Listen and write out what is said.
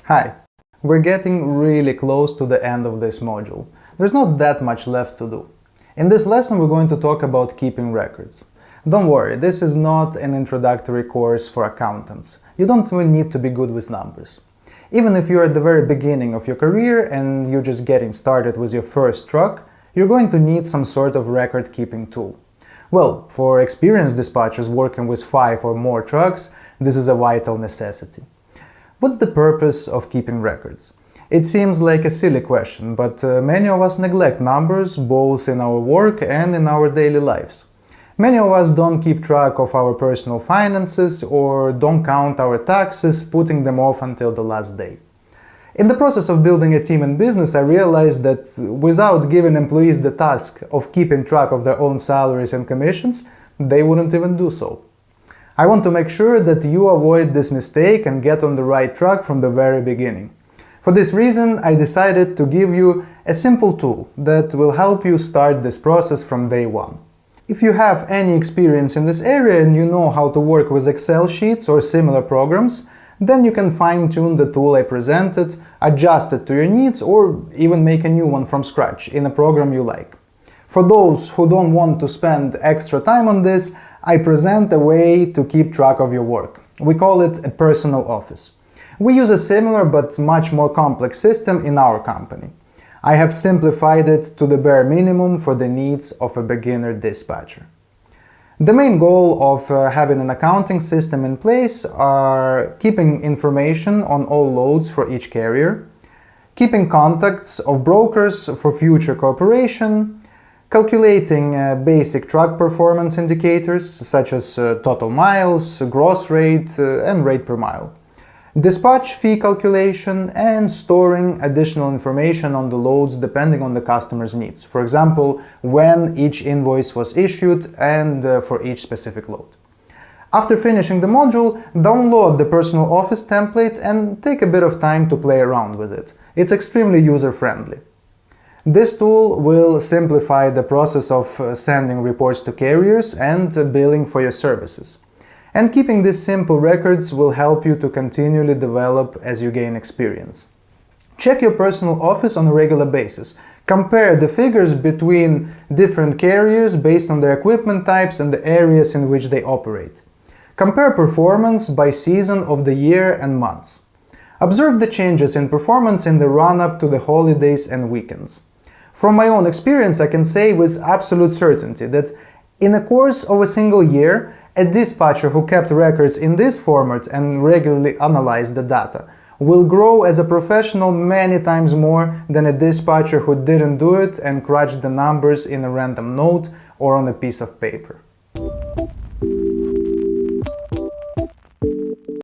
Hi! We're getting really close to the end of this module. There's not that much left to do. In this lesson we're going to talk about keeping records. Don't worry, this is not an introductory course for accountants. You don't even need to be good with numbers. Even if you're at the very beginning of your career and you're just getting started with your first truck, you're going to need some sort of record-keeping tool. Well, for experienced dispatchers working with 5 or more trucks, this is a vital necessity. What's the purpose of keeping records? It seems like a silly question, but many of us neglect numbers both in our work and in our daily lives. Many of us don't keep track of our personal finances or don't count our taxes, putting them off until the last day. In the process of building a team in business, I realized that without giving employees the task of keeping track of their own salaries and commissions, they wouldn't even do so. I want to make sure that you avoid this mistake and get on the right track from the very beginning. For this reason, I decided to give you a simple tool that will help you start this process from day one. If you have any experience in this area and you know how to work with Excel sheets or similar programs, then you can fine-tune the tool I presented, adjust it to your needs, or even make a new one from scratch in a program you like. For those who don't want to spend extra time on this, I present a way to keep track of your work. We call it a personal office. We use a similar but much more complex system in our company. I have simplified it to the bare minimum for the needs of a beginner dispatcher. The main goal of having an accounting system in place are keeping information on all loads for each carrier, keeping contacts of brokers for future cooperation, calculating basic truck performance indicators such as total miles, gross rate and rate per mile, dispatch fee calculation, and storing additional information on the loads depending on the customer's needs. For example, when each invoice was issued and for each specific load. After finishing the module, download the personal office template and take a bit of time to play around with it. It's extremely user-friendly. This tool will simplify the process of sending reports to carriers and billing for your services. And keeping these simple records will help you to continually develop as you gain experience. Check your personal office on a regular basis. Compare the figures between different carriers based on their equipment types and the areas in which they operate. Compare performance by season of the year and months. Observe the changes in performance in the run-up to the holidays and weekends. From my own experience, I can say with absolute certainty that in the course of a single year, a dispatcher who kept records in this format and regularly analyzed the data will grow as a professional many times more than a dispatcher who didn't do it and crunched the numbers in a random note or on a piece of paper.